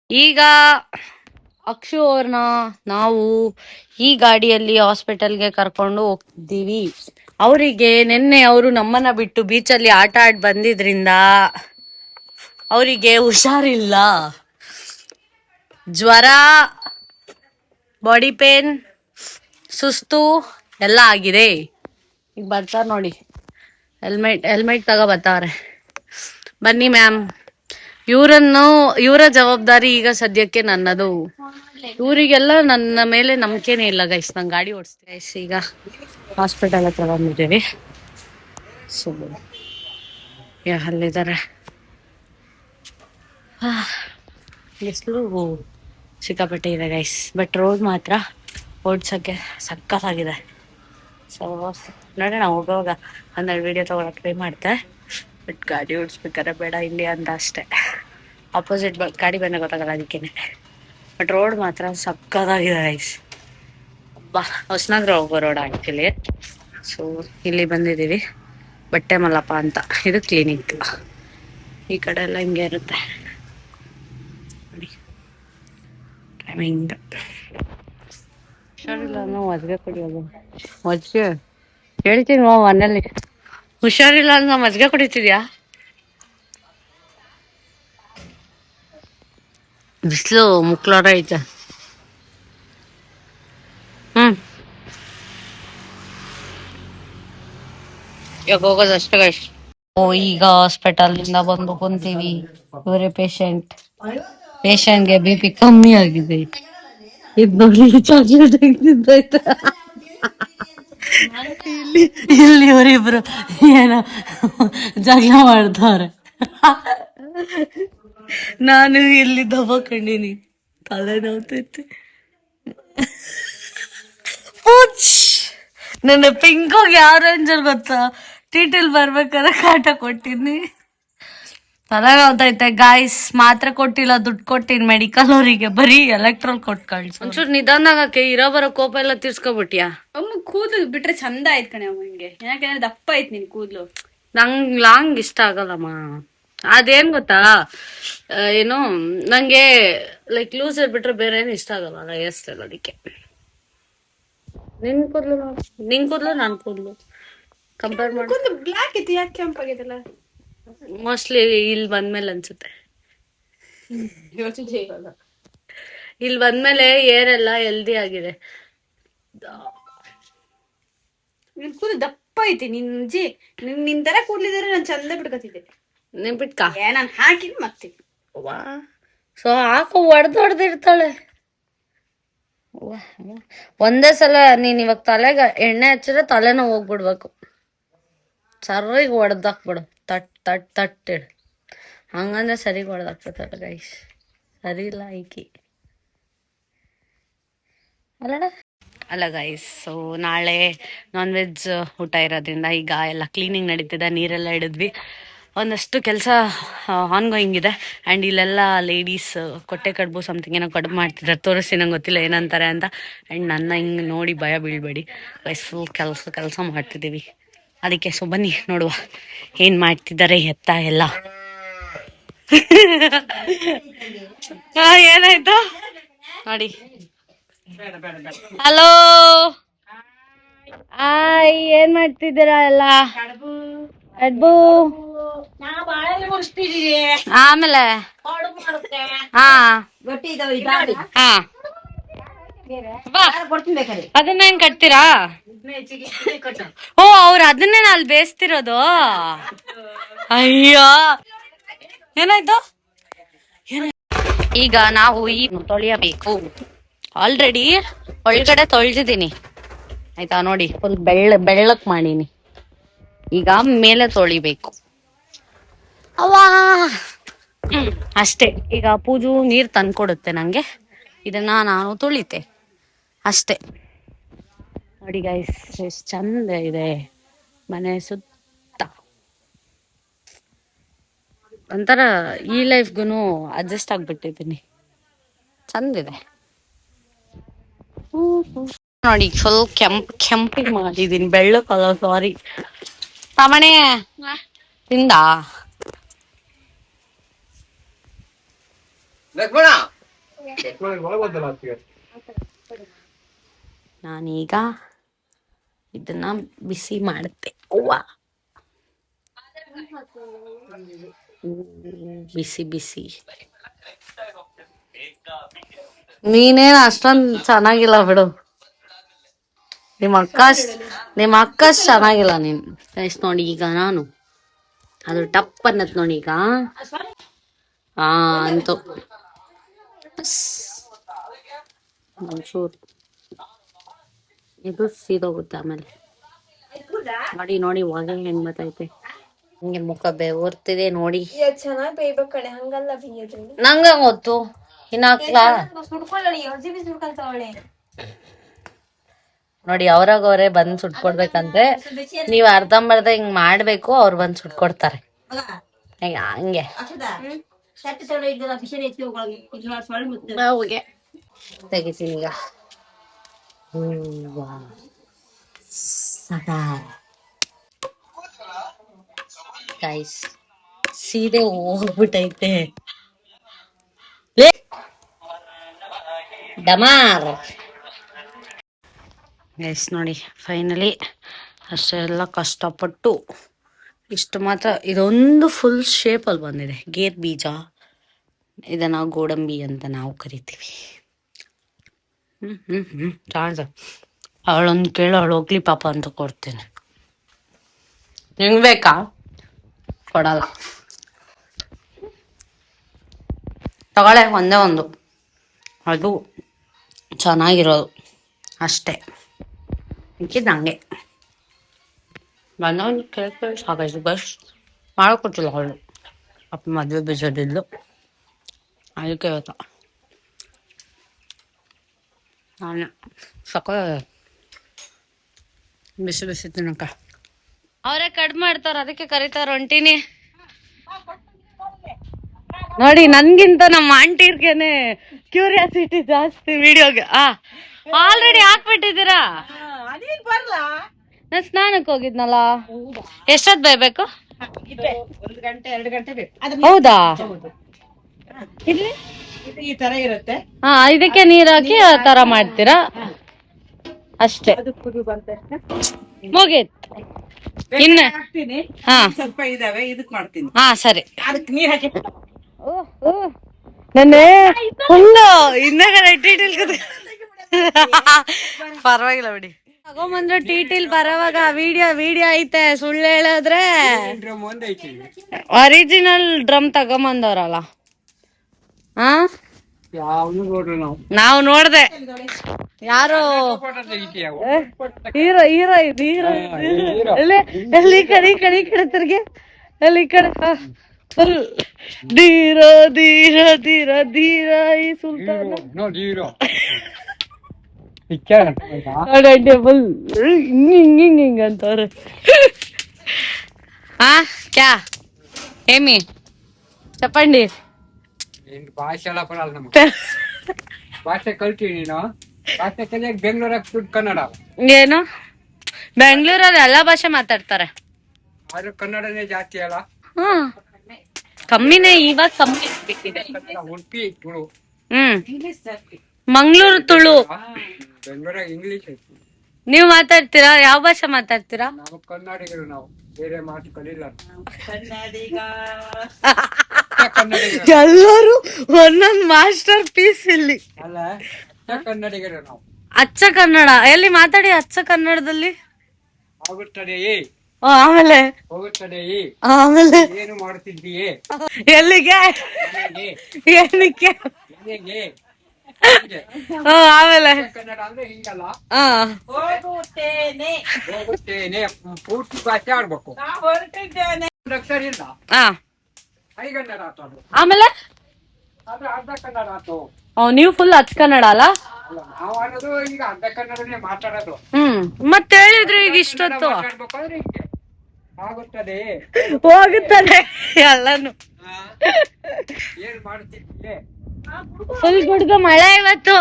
ಈಗ ಅಕ್ಷು ಅವ್ರನ್ನ ನಾವು ಈ ಗಾಡಿಯಲ್ಲಿ ಹಾಸ್ಪಿಟಲ್ಗೆ ಕರ್ಕೊಂಡು ಹೋಗ್ತಿದ್ದೀವಿ. ಅವರಿಗೆ ನಿನ್ನೆ ಅವರು ನಮ್ಮನ್ನ ಬಿಟ್ಟು ಬೀಚಲ್ಲಿ ಆಟ ಆಡಿ ಬಂದಿದ್ರಿಂದ ಅವರಿಗೆ ಹುಷಾರಿಲ್ಲ. ಜ್ವರ, ಬಾಡಿ ಪೇನ್, ಸುಸ್ತು ಎಲ್ಲ ಆಗಿದೆ. ಈಗ ಬರ್ತಾರ ನೋಡಿ, ಹೆಲ್ಮೆಟ್ ತಗೋ ಬರ್ತಾವ್ರೆ. ಬನ್ನಿ ಮ್ಯಾಮ್. ಇವರ ಜವಾಬ್ದಾರಿ ಈಗ ಸದ್ಯಕ್ಕೆ ನನ್ನದು. ಇವರಿಗೆಲ್ಲ ನನ್ನ ಮೇಲೆ ನಂಬಿಕೆನೇ ಇಲ್ಲ ಗೈಸ್. ನಂಗೆ ಗಾಡಿ ಓಡಿಸ್ತೀನಿ ಗೈಸ್. ಈಗ ಹಾಸ್ಪಿಟಲ್ ಹತ್ರ ಬಂದಿದ್ದೀವಿ. ಸೊ ಅಲ್ಲಿದ್ದಾರೆ. ಬಿಸಿಲು ಸಿಕ್ಕಾಪಟ್ಟೆ ಇದೆ ಗೈಸ್. ಬಟ್ ರೋಡ್ ಮಾತ್ರ ಓಡ್ಸೋಕ್ಕೆ ಸಕ್ಕತ್ತಾಗಿದೆ. ಸೊ ನೋಡೋಣ, ಹೋಗುವಾಗ ಒಂದೆರಡು ವಿಡಿಯೋ ತಗೊಳಕ್ಕೆ ಟ್ರೈ ಮಾಡ್ತೆ. ಬಟ್ ಗಾಡಿ ಓಡಿಸ್ಬೇಕಾದ್ರೆ ಬೇಡ ಇಲ್ಲಿ ಅಂತ ಅಷ್ಟೇ. ಆಪೋಸಿಟ್ ಗಾಡಿ ಬಂದ ಗೊತ್ತಾಗಲ್ಲ ಅದಕ್ಕೇನೆ. ಬಟ್ ರೋಡ್ ಮಾತ್ರ ಸಕ್ಕತ್ತಾಗಿದೆ ಗೈಸ್. ಹೊಸನಗರ ಹೋಗೋ ರೋಡ್ ಆ್ಯಕ್ಚುಲಿ. ಸೊ ಇಲ್ಲಿ ಬಂದಿದ್ದೀವಿ. ಬಟ್ಟೆ ಮಲ್ಲಪ್ಪ ಅಂತ, ಇದು ಕ್ಲಿನಿಕ್. ಈ ಕಡೆ ಎಲ್ಲ ಹಿಂಗೆ ಇರುತ್ತೆ ನೋಡಿ ಟೈಮಿಂಗ್. ಹುಷಾರಿಲ್ಲ ಅನ್ನೋ ಮಜ್ಜಿಗೆ ಕುಡಿಯೋದು. ಮಜ್ಜಿಗೆ ಹೇಳ್ತೀನಿ ಮನೇಲಿ. ಹುಷಾರಿಲ್ಲ ಅನ್ನೋ ಮಜ್ಜಿಗೆ ಕುಡಿತಿದ್ಯಾ? ಬಿಸಿಲು ಮುಕ್ಳೋರ ಐತೆ. ಇವಾಗ ಹೋಗೋದು ಅಷ್ಟೇ ಗೈಸ್. ಈಗ ಹಾಸ್ಪಿಟಲ್ ಇಂದ ಬಂದು ಕುಂತೀವಿ. ಇವರೇ ಪೇಷಂಟ್ಗೆ BP ಕಮ್ಮಿ ಆಗಿದೆ. ಇದ್ ನೋಡಿ ಚಾಕ್ಲೇಟ್ ತಿಂದಾಯ್ತಾ. ಇಲ್ಲಿ ಇವರಿಬ್ರು ಏನೋ ಜಗಳ ಮಾಡ್ತಾರೆ. ನಾನು ಇಲ್ಲಿ ದಬಾಕೊಂಡಿನಿ, ತಲೆ ನೋವ್ತೈತೆ. ನನ್ನ ಪಿಂಕೋಗಿ ಯಾವ ರೇಂಜಲ್ಲಿ ಗೊತ್ತಾ, ಟೀಟಲ್ ಬರ್ಬೇಕಾದ್ರೆ ಕಾಟ ಕೊಟ್ಟಿನಿ. ತಲೆ ನೋವ್ತೈತೆ ಗಾಯ್ಸ್. ಮಾತ್ರೆ ಕೊಟ್ಟಿಲ್ಲ, ದುಡ್ಡು ಕೊಟ್ಟಿನಿ ಮೆಡಿಕಲ್ ಅವರಿಗೆ. ಬರೀ ಎಲೆಕ್ಟ್ರೋಲ್ ಕೊಟ್ಟು ಕಳ್ಸಿ. ಒಂಚೂರು ನಿಧಾನಾಗಕ್ಕೆ ಇರೋ ಬರೋ ಕೋಪ ಎಲ್ಲ ತೀರ್ಸ್ಕೊಬಿಟ್ಯಾ? ಅಮ್ಮ ಕೂದಲು ಬಿಟ್ರೆ ಚಂದ ಆಯ್ತು ಕಣೆ ಅಮ್ಮಂಗೆ. ಯಾಕಂದ್ರೆ ದಪ್ಪ ಆಯ್ತು ನಿನ್ ಕೂದಲು. ನಂಗ್ ಲಾಂಗ್ ಇಷ್ಟ ಆಗಲ್ಲಮ್ಮ. ಅದೇನ್ ಗೊತ್ತಾ, ಏನು ನಂಗೆ ಲೈಕ್ ಲೂಸ್ ಬಿಟ್ರೆ ಬೇರೆ ಏನು ಇಷ್ಟ ಆಗಲ್ಲ. ಎಷ್ಟಲ್ಲ ಅದಕ್ಕೆ. ನಿನ್ ಕೂದ್ಲು ನನ್ ಕೂದ್ಲು ಕಂಪೇರ್ ಮಾಡಿ. ಕೂದಲು ಬ್ಲಾಕ್ ಇತ್ತು, ಯಾಕೆ ಕೆಂಪಾಗಿದೆಲ್ಲ? ಮೋಸ್ಟ್ಲಿ ಇಲ್ಲಿ ಬಂದ್ಮೇಲೆ ಅನ್ಸುತ್ತೆ. ಇಲ್ಲಿ ಬಂದ್ಮೇಲೆ ಏರ್ ಎಲ್ಲ ಹೆಲ್ದಿ ಆಗಿದೆ. ನಿನ್ ಕೂದಲು ದಪ್ಪ ಐತಿ. ನಿನ್ ತರ ಕೂದ್ಲಿದ್ರೆ ನಾನು ಚಂದ ಬಿಡ್ಕತಿದ್ದೆ. ನೀನ್ ಬಿಟ್ಕ ನಾನು ಹಾಕಿದ್ ಮತ್ತೆ. ಸೊ ಹಾಕು ಹೊಡೆದಿರ್ತಾಳೆ. ಒಂದೇ ಸಲ ನೀನ್ ಇವಾಗ ತಲೆಗೆ ಎಣ್ಣೆ ಹಚ್ಚಿದ್ರೆ ತಲೆನೋ ಹೋಗ್ಬಿಡ್ಬೇಕು. ಸರಿಗೆ ಹೊಡೆದಾಕ್ಬಿಡು. ತಟ್ಟಿಡು. ಹಂಗಂದ್ರೆ ಸರಿಗೆ ಹೊಡೆದಾಕ್ಬಿಡ್ತಾಳೆ ಗೈಸ್. ಸರಿ ಇಲ್ಲ ಐಕಿ ಅಲ್ಲ ಗೈಸ್. ಸೊ ನಾಳೆ ನಾನ್ ವೆಜ್ ಊಟ ಇರೋದ್ರಿಂದ ಈಗ ಎಲ್ಲ ಕ್ಲೀನಿಂಗ್ ನಡೀತಿದೆ. ನೀರೆಲ್ಲ ಹಿಡಿದ್ವಿ. ಒಂದಷ್ಟು ಕೆಲಸ ಆನ್ಗೋಯಿಂಗ್ ಇದೆ. ಆ್ಯಂಡ್ ಇಲ್ಲೆಲ್ಲ ಲೇಡೀಸ್ ಕೊಟ್ಟೆ ಕಡುಬು ಸಮಥಿಂಗ್ ಏನೋ ಕಡುಬು ಮಾಡ್ತಿದ್ದಾರೆ. ತೋರಿಸಿ ನಂಗೆ ಗೊತ್ತಿಲ್ಲ ಏನಂತಾರೆ ಅಂತ. ಆ್ಯಂಡ್ ನನ್ನ ಹಿಂಗೆ ನೋಡಿ ಭಯ ಬೀಳ್ಬೇಡಿ ಗೈಸ್. ಫುಲ್ ಕೆಲಸ ಮಾಡ್ತಿದ್ದೀವಿ ಅದಕ್ಕೆ. ಸೊ ಬನ್ನಿ ನೋಡುವ ಏನು ಮಾಡ್ತಿದ್ದಾರೆ ಎತ್ತ ಎಲ್ಲ. ಏನಾಯ್ತು ನೋಡಿ. ಹಲೋ ಹಾಯ್, ಏನ್ ಮಾಡ್ತಿದ್ದೀರಾ ಎಲ್ಲ? ಕಡ್ಬು ಆಮೇಲೆ ಅದನ್ನೇನ್ ಕಟ್ತೀರಾ? ಓ, ಅವ್ರು ಅದನ್ನೇನ ಅಲ್ಲಿ ಬೇಯಿಸ್ತಿರೋದು? ಅಯ್ಯೋ, ಏನಾಯ್ತು? ಈಗ ನಾವು ಈ ತೊಳೆಯಬೇಕು. ಆಲ್ರೆಡಿ ಒಳಗಡೆ ತೊಳೆದಿದ್ದೀನಿ ಆಯ್ತಾ. ನೋಡಿ ಫುಲ್ ಬೆಳ್ಳಕ್ ಮಾಡೀನಿ. ಈಗ ಮೇಲೆ ತೊಳಿಬೇಕು. ಅವ್ವಾ ಅಷ್ಟೇ. ಈಗ ಪೂಜು ನೀರ್ ತಂದ್ಕೊಡುತ್ತೆ ನಂಗೆ. ಇದನ್ನ ನಾನು ತೊಳಿತೆ ಅಷ್ಟೇ. ನೋಡಿ ಗೈಸ್, ಎಷ್ಟು ಚಂದ ಇದೆ ಮನೆ ಸುತ್ತ. ಒಂಥರ ಈ ಲೈಫ್ಗೂ ಅಡ್ಜಸ್ಟ್ ಆಗ್ಬಿಟ್ಟಿದ್ದೀನಿ. ಚಂದಿದೆ ನೋಡಿ. ಫುಲ್ ಕೆಂಪಿಗೆ ಮಾಡಿದೀನಿ. ಬೆಳ್ಳಕ್ಕಲ್ಲ, ಸಾರಿ. ತಮಣೆ ತಿಂದ ನಾನೀಗ ಇದನ್ನ ಬಿಸಿ ಮಾಡುತ್ತೆ. ಅವ್ವ ಬಿಸಿ ಬಿಸಿ. ನೀನೇನ್ ಅಷ್ಟೊಂದ್ ಚೆನ್ನಾಗಿಲ್ಲ ಬಿಡು. ನಿಮ್ಮ ಅಕ್ಕ ಚೆನ್ನಾಗಿಲ್ಲ ನೀನ್. ಗೈಸ್ ನೋಡಿ ಈಗ ನಾನು ಅದು ಟಪ್ ಅನ್ನತ್ ನೋಡಿ ಈಗ. ಅಂತೂ ಒಂಚೂರು ಇದು ಸೀದೋಗುತ್ತೆ ಆಮೇಲೆ. ನೋಡಿ ನೋಡಿ ಹೊಗೆ ಹೆಂಗ್ ಬರ್ತೈತೆ. ಹಿಂಗೆ ಮುಖ ಬೆವರ್ತಿದೆ ನೋಡಿ. ಚೆನ್ನಾಗಿ ಬೇಯ್ಬೇಕು ಕಣೆ, ಹಂಗಲ್ಲ ಬೇಯೋದು. ನಂಗ ಗೊತ್ತು ಇನ್ನ ಸುಡ್ಕೊಳ್ತಾವಳೆ ನೋಡಿ. ಅವ್ರಾಗವ್ರೆ ಬಂದ್ ಸುಟ್ಕೊಡ್ಬೇಕಂದ್ರೆ ನೀವ್ ಅರ್ಧಂಬರ್ಧ ಹಿಂಗ್ ಮಾಡ್ಬೇಕು, ಅವ್ರು ಬಂದ್ ಸುಟ್ಕೊಡ್ತಾರೆ ಹಂಗೆ. ತೆಗಿತೀನಿ ಈಗ. ಗೈಸ್ ಸೀದೆ ಹೋಗ್ಬಿಟ್ಟೈತೆ ಡಮಾರ್. ಗೈಸ್ ನೋಡಿ ಫೈನಲಿ ಅಷ್ಟೆಲ್ಲ ಕಷ್ಟಪಟ್ಟು ಇಷ್ಟು ಮಾತ್ರ, ಇದೊಂದು ಫುಲ್ ಶೇಪಲ್ಲಿ ಬಂದಿದೆ. ಗೇರ್ ಬೀಜ, ಇದನ್ನ ಗೋಡಂಬಿ ಅಂತ ನಾವು ಕರಿತೀವಿ. ಚಾನ್ಸ ಅವಳೊಂದು ಕೇಳು, ಅವಳು ಹೋಗ್ಲಿ ಪಾಪ ಅಂತ ಕೊಡ್ತೀನಿ. ನಿಂಗೆ ಬೇಕಾ? ಕೊಡಲ್ಲ. ತಗೊಳ್ಳೆ ಒಂದೇ ಒಂದು, ಅದು ಚೆನ್ನಾಗಿರೋದು ಅಷ್ಟೇ. ಮಿಕ್ಕಿದ್ದು ಹಂಗೆ ಬಂದವನು ಕೇಳ್ಕೊಳ್ಳಿ ಸಾಕಾಯ್ತು. ಬಸ್ ಮಾಡಿಕೊಟ್ಟಿಲ್ಲ ಅವಳು, ಅಪ್ಪ ಮದುವೆ ಬಿಸೋದಿದ್ಲು, ಅದಕ್ಕೆ ಇವತ್ತು ನಾನು ಸಕ ಬಿಸಿ ಬಿಸಿ ತಿನ್ನಕ. ಅವರೇ ಕಡಿಮೆ ಮಾಡ್ತಾರ, ಅದಕ್ಕೆ ಕರೀತಾರ ಹೊಂಟಿನಿ. ನೋಡಿ ನನ್ಗಿಂತ ನಮ್ಮ ಆಂಟಿರ್ಗೆನೆ ಕ್ಯೂರಿಯಾಸಿಟಿ ಜಾಸ್ತಿ ವಿಡಿಯೋಗೆ. ಆಲ್ರೆಡಿ ಹಾಕ್ಬಿಟ್ಟಿದ್ದೀರಾ? ನಾನು ಸ್ನಾನಕ್ಕೆ ಹೋಗಿದ್ನಲ್ಲ. ಎಷ್ಟೊತ್ತು ಬೇಯಬೇಕು? 1 ಗಂಟೆ 2 ಗಂಟೆ ಬೇಕು. ಹೌದಾ? ಈ ತರ ಇರುತ್ತೆ. ಇದಕ್ಕೆ ನೀರ್ ಹಾಕಿ ಆ ತರ ಮಾಡ್ತೀರಾ ಅಷ್ಟೇ? ಮುಗೀತ್. ಇನ್ನ ಹಾಕ್ತೀನಿ, ಸ್ವಲ್ಪ ಇದಾವೆ, ಇದಕ್ ಮಾಡ್ತೀನಿ. ಸರಿ. ಅದಕ್ಕೆ ನೀರ್ ಹಾಕಿ ನನ್ನೆ ಫುಲ್ಲು ಹಿಂದಗಡೆ ಪರವಾಗಿಲ್ಲ ಬಿಡಿ. ತಗೊಂಬಂದ್ರೆ ಟೀಟಿಲ್ ಬರೋವಾಗ ವಿಡಿಯೋ ಐತೆ. ಸುಳ್ಳು ಹೇಳಿದ್ರೆ ಒರಿಜಿನಲ್ ಡ್ರಮ್ ತಗೊಂಬಂದವ್ರಲ್ಲ. ನಾವು ನೋಡ್ದೆ ಯಾರು ಹೀರೋ ಎಲ್ಲಿ ಕಡೆ ತಿರ್ಗಿ ಅಲ್ಲಿ ಕಡೆ ಫುಲ್ ಧೀರ ಧೀರ ಧೀರ ಧೀರ ಈ ಸುಲ್ತಾನ ಫುಲ್ ಹಿಂಗ್ ಅಂತವ್ರೆ. ಕ್ಯಾ ಏಮಿ ಚಪ್ಪಂಡಿ ಭಾಷೆ ಎಲ್ಲ ಬರಲ್ಲ ನಮ್ಗೆ. ಭಾಷೆ ಕಲ್ತೀವಿ ನೀನು. ಭಾಷೆ ಕಲಿಯಕ್ ಬೆಂಗಳೂರಾಗ ಕನ್ನಡ. ಏನು ಬೆಂಗಳೂರಲ್ಲಿ ಎಲ್ಲಾ ಭಾಷೆ ಮಾತಾಡ್ತಾರೆ, ಆದ್ರೂ ಕನ್ನಡನೇ ಜಾಸ್ತಿ ಅಲ್ಲ. ಕಮ್ಮಿನೇ, ಇವಾಗ ಕಮ್ಮಿ ಬಿಟ್ಟಿದೆ. ಉಡುಪಿ ತುಳು, ಮಂಗಳೂರು ತುಳು. ಬೆಂಗಳೂರಾಗ ಇಂಗ್ಲಿಷ್. ನೀವ್ ಮಾತಾಡ್ತೀರಾ? ಯಾವ ಭಾಷೆ ಮಾತಾಡ್ತೀರಾ? ನಾವು ಕನ್ನಡಿಗರು, ನಾವು ಬೇರೆ ಮಾತು ಕಲಿಲ್ಲ. ಎಲ್ಲರೂ ಒಂದೊಂದ್ ಮಾಸ್ಟರ್ ಪೀಸ್ ಇಲ್ಲಿ. ಅಲ್ಲ ಕನ್ನಡಿಗರು ನಾವು. ಅಚ್ಚ ಕನ್ನಡ ಎಲ್ಲಿ ಮಾತಾಡಿ? ಅಚ್ಚ ಕನ್ನಡದಲ್ಲಿ ಆಗುತ್ತದೆಯೇ? ಆಮೇಲೆ ಹೋಗುತ್ತದೆಯೇ? ಆಮೇಲೆ ಏನು ಮಾಡುತ್ತಿದ್ದೀಯೇ? ಎಲ್ಲಿಗೆ? ಏನಕ್ಕೆ? ಆಮೇಲೆ ಕನ್ನಡ ಅಂದ್ರೆ ಹಿಂಗಲ್ಲ. ಹೋಗುತ್ತೇನೆ, ಪೂರ್ತಿ ಭಾಷೆ ಆಡ್ಬೇಕು. ಅಕ್ಷರ ಇಲ್ಲ, ಹೈಗನ್ನಡ ಆತು. ಅದು ಆಮೇಲೆ ಆದ್ರೆ ಅರ್ಧ ಕನ್ನಡ ಆತು. ನೀವು ಫುಲ್ ಅಚ್ಚ ಕನ್ನಡ ಅಲ್ಲ? ನಾವು ಅನ್ನೋದು ಈಗ ಅರ್ಧ ಕನ್ನಡನೇ ಮಾತಾಡೋದು. ಮತ್ತೆ ಹೇಳಿದ್ರು ಈಗ ಇಷ್ಟೊತ್ತು ಮಾತಾಡ್ಬೇಕಾದ್ರೆ ಹಿಂಗೆ ಆಗುತ್ತದೆ, ಹೋಗುತ್ತದೆ ಎಲ್ಲಾನು. ಏನ್ ಮಾಡ್ತಿದ್ದೆ? ಫುಲ್ ಗುಡ್ಗ ಮಳೆ ಇವತ್ತು.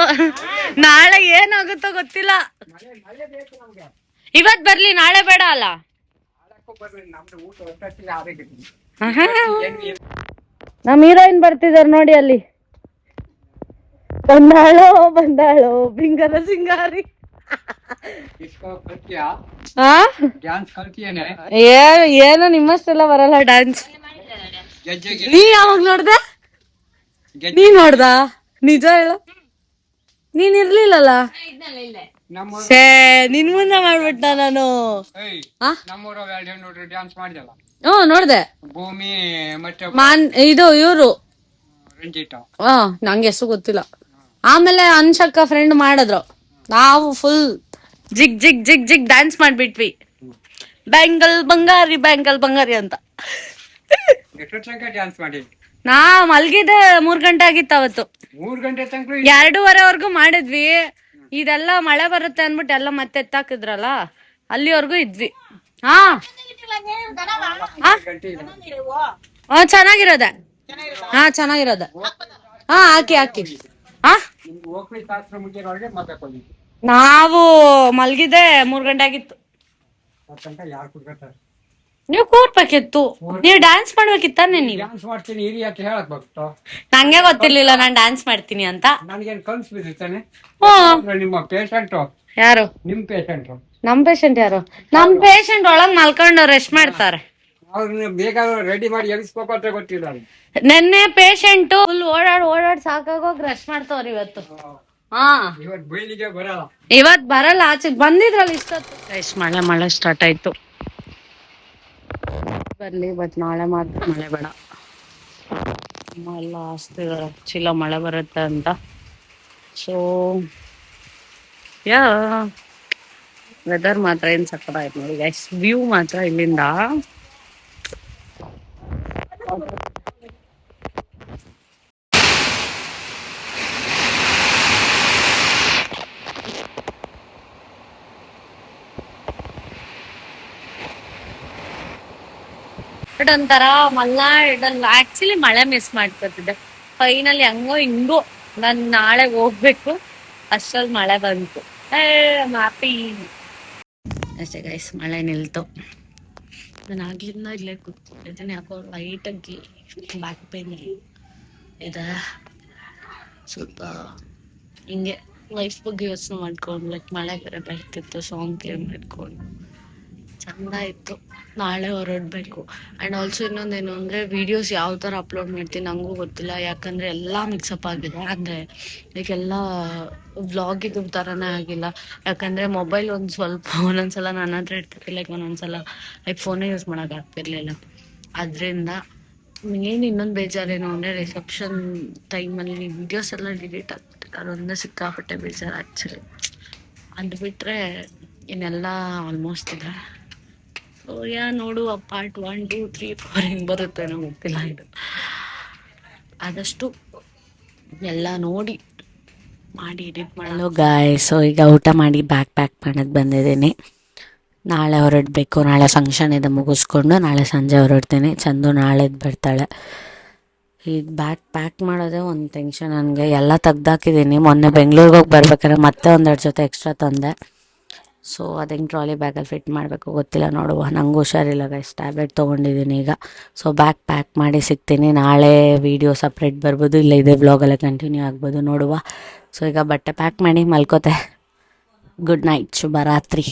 ನಾಳೆ ಏನಾಗುತ್ತೋ ಗೊತ್ತಿಲ್ಲ. ಮಳೆ ಬೇಕು ನಮ್ಗೆ. ಇವತ್ ಬರ್ಲಿ, ನಾಳೆ ಬೇಡ ಅಲ್ಲ? ಬರ್ರಿ, ನಮ್ದು ಊಟ ಹೊಟ್ಟೆಗೆ ಆರೋಗ್ಯ. ನಮ್ ಹೀರೋಯಿನ್ ಬರ್ತಿದಾರ ನೋಡಿ ಅಲ್ಲಿ. ಬಂದಾಳೋ ಬಂದಾಳೋ ಬಿಂಗರ ಸಿಂಗಾರಿ. ಇಸ್ಕೋ ಕಲ್ತಿಯಾ? ಆ ಡ್ಯಾನ್ಸ್ ಕಲ್ತಿಯೇನೆ? ಏನು ನಿಮ್ಮಷ್ಟೆಲ್ಲ ಬರಲ್ಲ ಡ್ಯಾನ್ಸ್. ಗೆಜ್ಜೆಗೆ ನೀ ಯಾವಾಗ ನೋಡ್ದೆ? ನೀ ನೋಡ್ದ? ನಿಜ ಹೇಳು, ನೀನ್ ಇರ್ಲಿಲ್ಲಲ್ಲ. ನಮ್ಮ ಛೇ, ನಿನ್ ಮುಂದೆ ಮಾಡ್ಬಿಟ್ಟ ನಾನು. ನಮ್ಮೂರ ನೋಡ್ರಿ ಡ್ಯಾನ್ಸ್ ಮಾಡಿದಲ್ಲ, ನೋಡ್ದೆ. ಭೂಮಿ ಮತ್ತೆ ಇದು ಇವ್ರು ರಂಜಿತ. ನಂಗೆ ಹೆಸರು ಗೊತ್ತಿಲ್ಲ. ಆಮೇಲೆ ಅನ್ಶಕ್ಕ ಫ್ರೆಂಡ್ ಮಾಡಿದ್ರು, ನಾವು ಫುಲ್ ಜಿಗ್ ಜಿಗ್ ಜಿಗ್ ಜಿಗ್ ಡ್ಯಾನ್ಸ್ ಮಾಡ್ಬಿಟ್ವಿ. ಬ್ಯಾಂಗಲ್ ಬಂಗಾರಿ ಅಂತ. ಎಷ್ಟು ತನಕ ಡ್ಯಾನ್ಸ್ ಮಾಡಿ? ನಾ ಮಲ್ಗಿದ್ದೆ 3 ಗಂಟೆ ಆಗಿತ್ತು ಅವತ್ತು. 3 ಗಂಟೆ ತನಕ 2:30ವರೆಗೂ ಮಾಡಿದ್ವಿ. ಇದೆಲ್ಲ ಮಳೆ ಬರುತ್ತೆ ಅನ್ಬಿಟ್ಟು ಎಲ್ಲ ಮತ್ತೆ ಎತ್ತಾಕಿದ್ರಲ್ಲ, ಅಲ್ಲಿವರೆಗೂ ಇದ್ವಿ. ಚೆನ್ನಾಗಿರೋದೆ. ಚೆನ್ನಾಗಿರೋದೆ. ಹಾಕಿ ಹೋಗ್ಲಿ ಶಾಸ್ತ್ರ ಮುಗಿಯೋವರೆಗೆ ಮಾತಾಡ್ಕೊಳ್ಳಿ. ನಾವು ಮಲ್ಗಿದ್ದೆ 3 ಗಂಟೆ ಆಗಿತ್ತು. ತನಕ ಯಾರು ಕುಡ್ಕೊತಾರೆ? ನೀವು ಕೂರ್ಬೇಕಿತ್ತು, ನೀವು ಡ್ಯಾನ್ಸ್ ಮಾಡ್ಬೇಕಿತ್ತಾನೆ. ನೀವು ಡ್ಯಾನ್ಸ್ ಮಾಡ್ತೀನಿ ಹಿರಿ ಅಂತ ಹೇಳಕ್ ಬರ್ತು. ನಂಗೆ ಗೊತ್ತಿರ್ಲಿಲ್ಲ ನಾನ್ ಡ್ಯಾನ್ಸ್ ಮಾಡ್ತೀನಿ ಅಂತ. ನನಗೇನು ಕನ್ಸ್ ಬಿದ್ದಿರ್ತಾನೆ. ಹ್ಮ್. ನಿಮ್ಮ ಪೇಷಂಟು ಯಾರು? ನಿಮ್ ಪೇಷಂಟು. ನಮ್ ಪೇಷಂಟ್ ಯಾರು? ನಮ್ ಪೇಷಂಟ್ ಒಳಗ್ ಮಲ್ಕೊಂಡು ರೆಸ್ಟ್ ಮಾಡ್ತಾರೆ. ಅವ್ರನ್ನ ಬೇಗ ರೆಡಿ ಮಾಡಿ ಎಲ್ಸ್ಬೇಕು ಅಂತ ಗೊತ್ತಿಲ್ಲ. ನೆನ್ನೆ ಪೇಷಂಟ್ ಫುಲ್ ಓಡಾಡ್ ಸಾಕಾಗೋಗಿ ರೆಸ್ಟ್ ಮಾಡ್ತವ್ರ ಇವತ್ತು. ಇವತ್ತು ಬೈಲಿಗೆ ಬರಲ್ಲ. ಇವತ್ ಬರಲ್ಲ, ಆಚೆಗೆ ಬಂದಿದ್ರಲ್ಲ ಇಷ್ಟೊತ್ತು. ಮಳೆ ಸ್ಟಾರ್ಟ್ ಆಯ್ತು. ಬರ್ಲಿ, ಬಟ್ ನಾಳೆ ಮಾತ್ರ ಮಳೆ ಬೇಡ. ಎಲ್ಲ ಹಾಸ್ತಿದಾರೆ ಚೀಲ ಮಳೆ ಬರುತ್ತೆ ಅಂತ. ಸೊ ವೆದರ್ ಮಾತ್ರ ಏನ್ ಸಕ್ಕತ್ತಾಯ್ತು ನೋಡಿ ಗೈಸ್. ವ್ಯೂ ಮಾತ್ರ ಇಲ್ಲಿಂದ ಒಂಥರ ಮಲ್ನಾಡ್. ಆಕ್ಚುಲಿ ಮಳೆ ಮಿಸ್ ಮಾಡ್ಕೊತಿದ್ದೆ. ಫೈನಲಿ ಹಂಗೋ ಹಿಂಗೋ ನಾನ್ ನಾಳೆ ಹೋಗ್ಬೇಕು, ಅಷ್ಟ್ರಲ್ಲಿ ಮಳೆ ಬಂತು. ಹ್ಯಾಪಿ ಅಷ್ಟೇ ಗೈಸ್. ಮಳೆ ನಿಲ್ತು. ನಾನು ಆಗ್ಲಿಂದ ಇಲ್ಲೇ ಕೂತ್ಕೊಂಡಿದ್ದೀನಿ. ಯಾಕೋ ಲೈಟಾಗಿ ಬ್ಯಾಕ್ ಪೇನ್ ಇದೆ. ಸ್ವಲ್ಪ ಹಿಂಗೆ ಲೈಫ್ ಬಗ್ಗೆ ಯೋಚನೆ ಮಾಡ್ಕೊಂಡು, ಲೈಕ್ ಮಳೆ ಬೇರೆ ಬರ್ತಿತ್ತು, ಸಾಂಗ್ ಪ್ಲೇ ಮಾಡ್ಕೊಂಡು ಚಂದ ಇತ್ತು. ನಾಳೆ ಹೊರಡ್ಬೇಕು. ಆ್ಯಂಡ್ ಆಲ್ಸೋ ಇನ್ನೊಂದೇನು ಅಂದರೆ, ವೀಡಿಯೋಸ್ ಯಾವ ಥರ ಅಪ್ಲೋಡ್ ಮಾಡ್ತೀನಿ ನನಗೂ ಗೊತ್ತಿಲ್ಲ. ಯಾಕಂದರೆ ಎಲ್ಲ ಮಿಕ್ಸಪ್ ಆಗಿದೆ. ಅಂದರೆ ಲೈಕ್ ಎಲ್ಲ ವ್ಲಾಗಿದ್ದು ಥರನೇ ಆಗಿಲ್ಲ. ಯಾಕಂದರೆ ಮೊಬೈಲ್ ಒಂದೊಂದ್ಸಲ ನನ್ನ ಹತ್ರ ಇರ್ತಿರ್ತಿಲ್ಲ, ಲೈಕ್ ಒಂದೊಂದ್ಸಲ ಲೈಕ್ ಫೋನೇ ಯೂಸ್ ಮಾಡೋಕ್ಕಾಗ್ತಿರ್ಲಿಲ್ಲ. ಅದರಿಂದ ಏನು ಇನ್ನೊಂದು ಬೇಜಾರೇನು ಅಂದರೆ, ರಿಸೆಪ್ಷನ್ ಟೈಮಲ್ಲಿ ವೀಡಿಯೋಸ್ ಎಲ್ಲ ಡಿಲೀಟ್ ಆಗ್ಬಿಟ್ಟಿದೆ. ಅದೊಂದೇ ಸಿಕ್ಕಾಪಟ್ಟೆ ಬೇಜಾರು ಆ್ಯಕ್ಚುಲಿ. ಅದು ಬಿಟ್ಟರೆ ಇನ್ನೆಲ್ಲ ಆಲ್ಮೋಸ್ಟ್ ಇದೆ. ಸೊ ನೋಡುವ ಪಾರ್ಟ್ 1, 2, 3, 4 ಹೆಂಗೆ ಬರುತ್ತೆ ಅನ್ನೋ ಗೊತ್ತಿಲ್ಲ. ಇದು ಆದಷ್ಟು ಎಲ್ಲ ನೋಡಿ ಎಡಿಟ್ ಮಾಡಲು ಗಾಯ್. ಸೊ ಈಗ ಊಟ ಮಾಡಿ ಪ್ಯಾಕ್ ಮಾಡೋದು ಬಂದಿದ್ದೀನಿ. ನಾಳೆ ಹೊರಡಬೇಕು. ನಾಳೆ ಫಂಕ್ಷನ್ ಇದೆ, ಮುಗಿಸ್ಕೊಂಡು ನಾಳೆ ಸಂಜೆ ಹೊರಡ್ತೀನಿ. ಚಂದು ನಾಳೆದು ಬರ್ತಾಳೆ. ಈಗ ಪ್ಯಾಕ್ ಮಾಡೋದೇ ಒಂದು ಟೆನ್ಷನ್ ನನಗೆ. ಎಲ್ಲ ತೆಗ್ದಾಕಿದ್ದೀನಿ. ಮೊನ್ನೆ ಬೆಂಗಳೂರಿಗೆ ಹೋಗಿ ಬರ್ಬೇಕಾದ್ರೆ ಮತ್ತೆ 1-2 ಜೊತೆ ಎಕ್ಸ್ಟ್ರಾ ತಂದೆ. ಸೊ ಅದು ಹೆಂಗೆ ಟ್ರಾಲಿ ಬ್ಯಾಗಲ್ಲಿ ಫಿಟ್ ಮಾಡಬೇಕು ಗೊತ್ತಿಲ್ಲ, ನೋಡುವ. ನಂಗೆ ಹುಷಾರಿಲ್ಲ ಗೈಸ್, ಟ್ಯಾಬ್ಲೆಟ್ ತೊಗೊಂಡಿದ್ದೀನಿ ಈಗ. ಸೊ ಪ್ಯಾಕ್ ಮಾಡಿ ಸಿಗ್ತೀನಿ. ನಾಳೆ ವೀಡಿಯೋ ಸಪ್ರೇಟ್ ಬರ್ಬೋದು, ಇಲ್ಲ ಇದೇ ವ್ಲಾಗಲ್ಲೇ ಕಂಟಿನ್ಯೂ ಆಗ್ಬೋದು, ನೋಡುವ. ಸೊ ಈಗ ಬಟ್ಟೆ ಪ್ಯಾಕ್ ಮಾಡಿ ಮಲ್ಕೋತೆ. ಗುಡ್ ನೈಟ್, ಶುಭರಾತ್ರಿ.